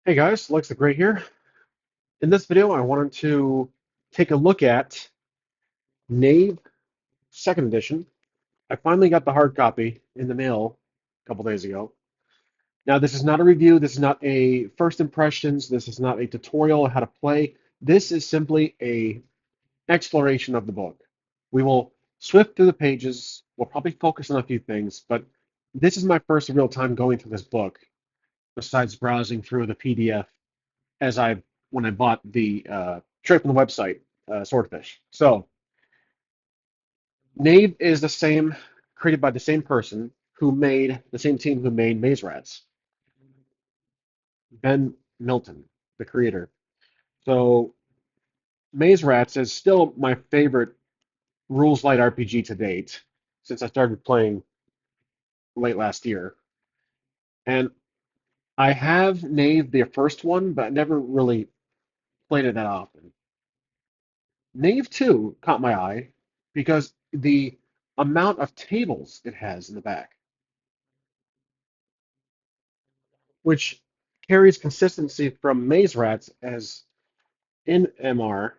Hey guys, Lex the Great here. In this video, I wanted to take a look at Knave Second Edition. I finally got the hard copy in the mail a couple days ago. Now, this is not a review. This is not a first impressions. This is not a tutorial on how to play. This is simply a exploration of the book. We will swift through the pages. We'll probably focus on a few things, but this is my first real time going through this book, besides browsing through the PDF as I when I bought the straight from the website, Swordfish. So Knave is the same, created by the same person who made the same team who made Maze Rats, Ben Milton, the creator. So Maze Rats is still my favorite rules light RPG to date since I started playing late last year. And I have Knave the first one, but I never really played it that often. Knave 2 caught my eye because the amount of tables it has in the back, which carries consistency from Maze Rats, as in MR,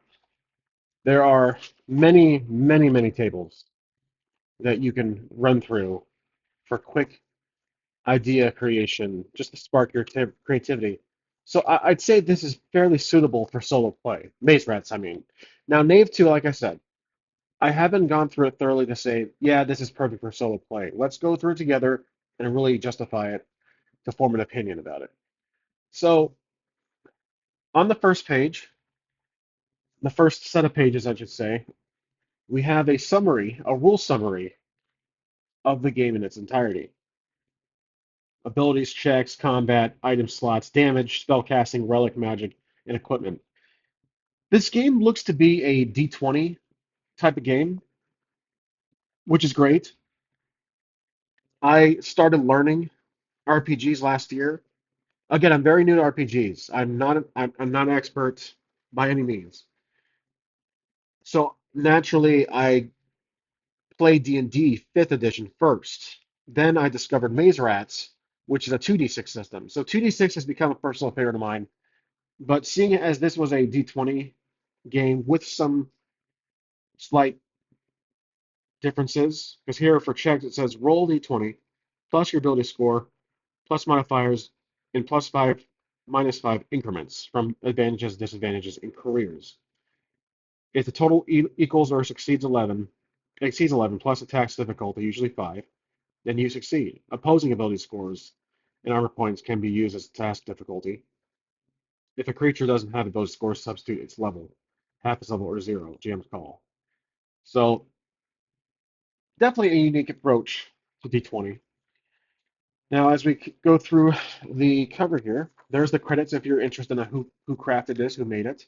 there are many, many, many tables that you can run through for quick idea creation, just to spark your creativity. So I'd say this is fairly suitable for solo play. Maze Rats, I mean. Now, Knave 2, like I said, I haven't gone through it thoroughly to say, yeah, this is perfect for solo play. Let's go through it together and really justify it to form an opinion about it. So, on the first page, the first set of pages, I should say, we have a summary, a rule summary of the game in its entirety. Abilities, checks, combat, item slots, damage, spellcasting, relic magic, and equipment. This game looks to be a D20 type of game, which is great. I started learning RPGs last year. Again, I'm very new to RPGs. I'm not an expert by any means. So naturally, I played D&D 5th edition first. Then I discovered Maze Rats, which is a 2D6 system. So 2D6 has become a personal favorite of mine. But seeing it as this was a D20 game with some slight differences, because here for checks it says roll D20 plus your ability score plus modifiers in plus 5 minus 5 increments from advantages, disadvantages, and careers. If the total equals or exceeds 11 plus attacks difficulty, usually 5, then you succeed. Opposing ability scores and armor points can be used as task difficulty. If a creature doesn't have ability scores, substitute its level, half its level or 0, GM's call. So definitely a unique approach to D20. Now, as we go through the cover here, there's the credits if you're interested in who crafted this, who made it.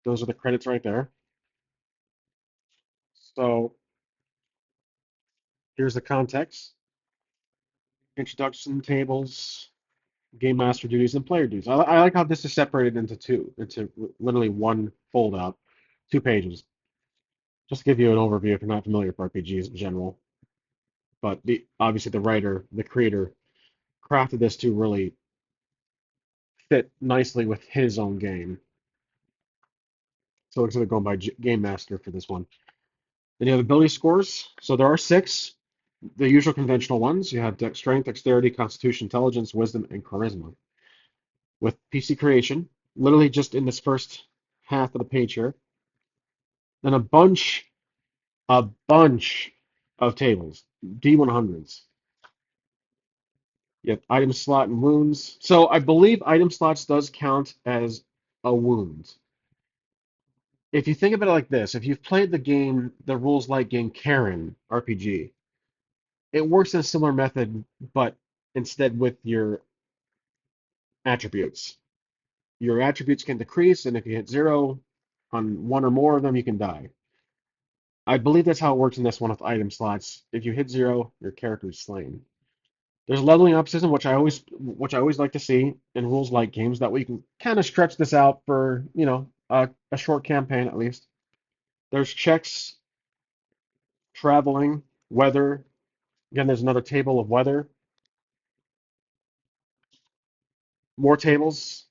Those are the credits right there. So here's the context, introduction tables, game master duties, and player duties. I like how this is separated into two, into literally one fold out, 2 pages. Just to give you an overview if you're not familiar with RPGs in general. But obviously the writer, the creator, crafted this to really fit nicely with his own game. So it's going to go by Game Master for this one. Then you have ability scores. So there are 6, the usual conventional ones. You have strength, dexterity, constitution, intelligence, wisdom, and charisma. With PC creation, literally just in this first half of the page here, then a bunch of tables, D100s. You have item slot and wounds. So I believe item slots does count as a wound. If you think about it like this, if you've played the game, the rules light game Karen RPG, it works in a similar method, but instead with your attributes. Your attributes can decrease, and if you hit 0 on one or more of them, you can die. I believe that's how it works in this one with item slots. If you hit 0, your character is slain. There's a leveling up system, which I always like to see in rules like games, that way you can kind of stretch this out for, a short campaign at least. There's checks, traveling, weather. Again, there's another table of weather. More tables.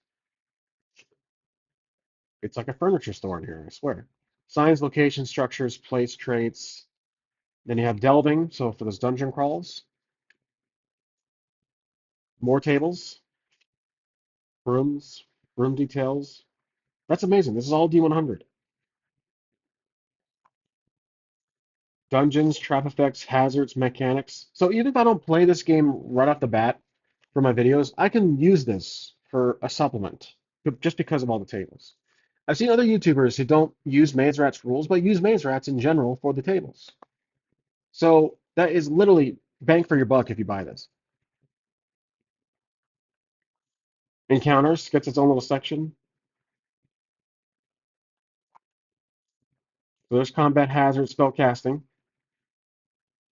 It's like a furniture store in here, I swear. Signs, location, structures, place, traits. Then you have delving, so for those dungeon crawls. More tables, rooms, room details. That's amazing. This is all D100. Dungeons, trap effects, hazards, mechanics. So even if I don't play this game right off the bat for my videos, I can use this for a supplement just because of all the tables. I've seen other YouTubers who don't use Maze Rat's rules, but use Maze Rats in general for the tables. So that is literally bang for your buck if you buy this. Encounters gets its own little section. So there's combat hazard, spell casting.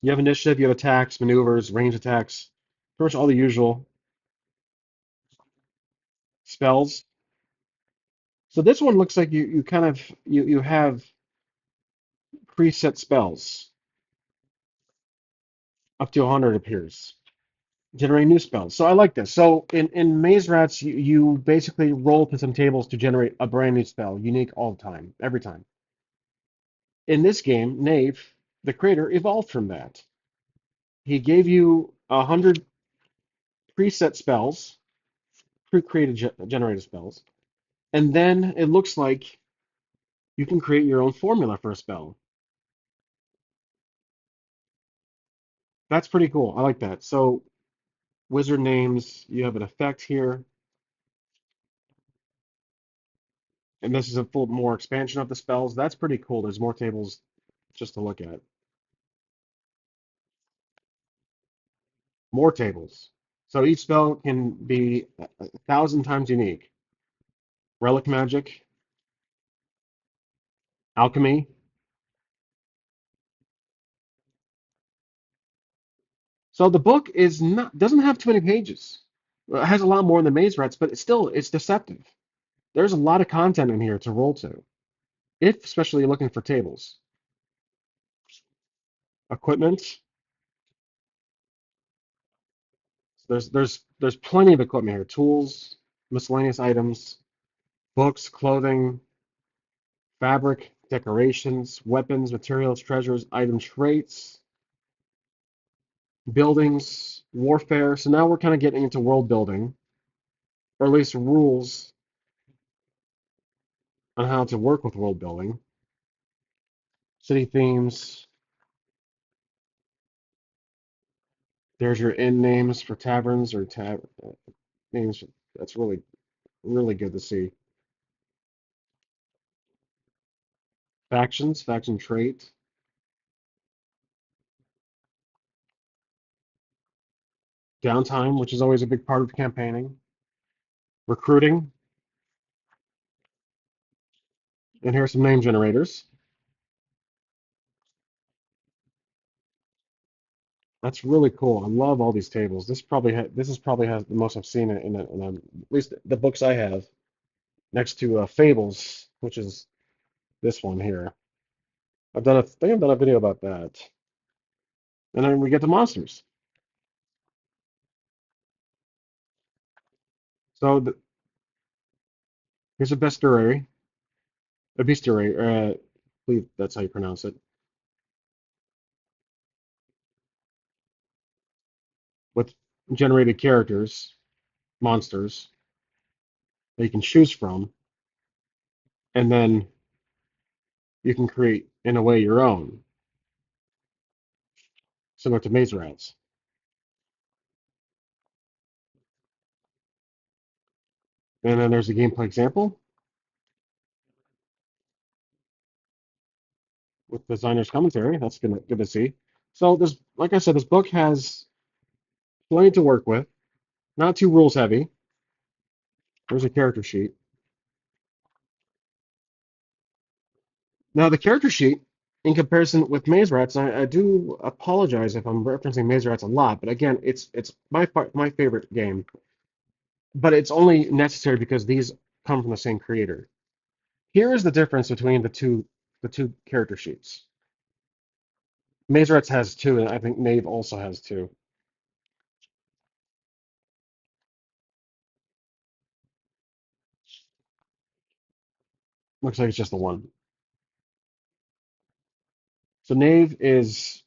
You have initiative, you have attacks, maneuvers, range attacks, pretty much all the usual spells. So this one looks like you kind of you have preset spells. Up to 100 appears. Generate new spells. So I like this. So in Maze Rats, you basically roll to some tables to generate a brand new spell, unique all the time, every time. In this game, Knave, the creator, evolved from that. He gave you 100 preset spells, pre-created generated spells, and then it looks like you can create your own formula for a spell. That's pretty cool. I like that. So wizard names, you have an effect here, and this is a full more expansion of the spells. That's pretty cool. There's more tables just to look at. More tables. So each spell can be 1,000 times unique. Relic magic, alchemy. So the book is not doesn't have too many pages. It has a lot more than Maze Rats, but it's deceptive. There's a lot of content in here to roll to, if especially looking for tables. Equipment. There's plenty of equipment here. Tools, miscellaneous items, books, clothing, fabric, decorations, weapons, materials, treasures, item traits, buildings, warfare. So now we're kind of getting into world building, or at least rules on how to work with world building. City themes. There's your inn names for taverns or tab names. That's really good to see. Factions, faction trait, downtime, which is always a big part of campaigning, recruiting, and here are some name generators. That's really cool. I love all these tables. This is probably has the most I've seen at least the books I have next to Fables, which is this one here. I think I've done a video about that. And then we get to monsters. So here's a bestiary. I believe that's how you pronounce it, with generated characters, monsters that you can choose from, and then you can create in a way your own, similar to Maze Rats. And then there's a gameplay example with designer's commentary. That's good to see. So this, like I said, this book has plenty to work with. Not too rules heavy. There's a character sheet. Now the character sheet, in comparison with Maze Rats, I do apologize if I'm referencing Maze Rats a lot, but again, it's my favorite game. But it's only necessary because these come from the same creator. Here is the difference between the two character sheets. Maze Rats has two, and I think Knave also has two. Looks like it's just the one. So Knave is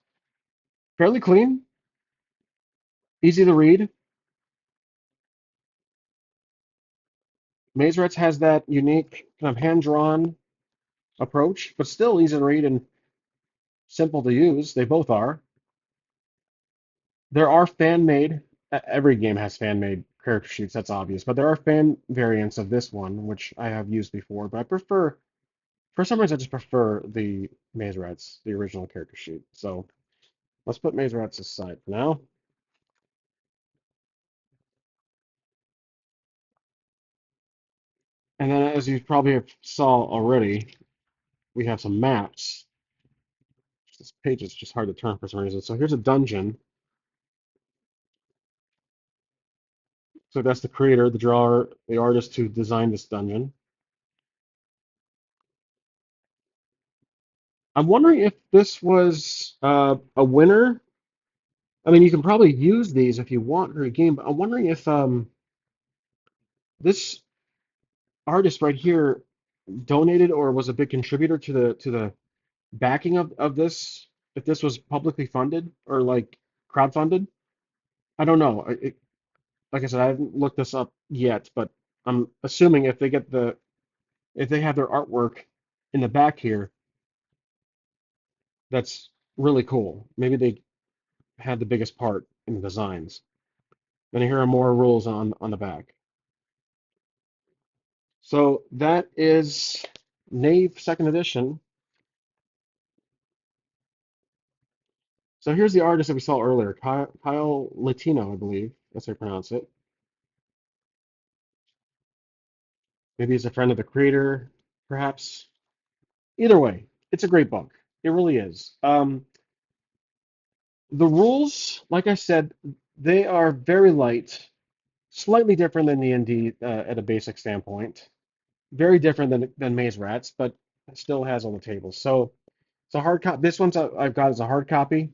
fairly clean, easy to read. Maze Rats has that unique kind of hand-drawn approach, but still easy to read and simple to use. They both are. There are fan-made. Every game has fan-made character sheets. That's obvious, but there are fan variants of this one, which I have used before. But I prefer, for some reason, I just prefer the Maze Rats, the original character sheet. So let's put Maze Rats aside for now. And then, as you probably have saw already, we have some maps. This page is just hard to turn for some reason. So here's a dungeon. So that's the creator, the drawer, the artist who designed this dungeon. I'm wondering if this was a winner. I mean, you can probably use these if you want for a game, but I'm wondering if this artist right here donated or was a big contributor to the backing of this, if this was publicly funded or like crowdfunded. I don't know. Like I said, I haven't looked this up yet, but I'm assuming if they have their artwork in the back here, that's really cool. Maybe they had the biggest part in the designs. And here are more rules on the back. So that is Knave Second Edition. So here's the artist that we saw earlier, Kyle Latino, I believe. That's how you pronounce it. Maybe he's a friend of the creator, perhaps. Either way, it's a great book. It really is. The rules, like I said, they are very light, slightly different than the ND at a basic standpoint. Very different than Maze Rats, but it still has on the table. So it's a hard copy. This one's I've got as a hard copy.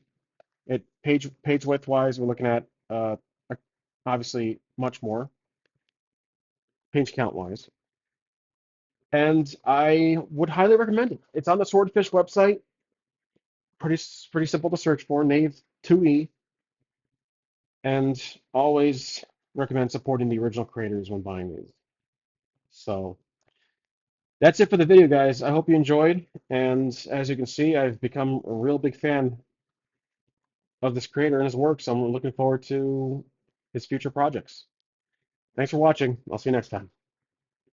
It page width wise, we're looking at obviously much more page count wise, and I would highly recommend it. It's on the Swordfish website. Pretty simple to search for. Knave 2E, and always recommend supporting the original creators when buying these. So that's it for the video, guys. I hope you enjoyed, and as you can see, I've become a real big fan of this creator and his work, so I'm looking forward to his future projects. Thanks for watching. I'll see you next time.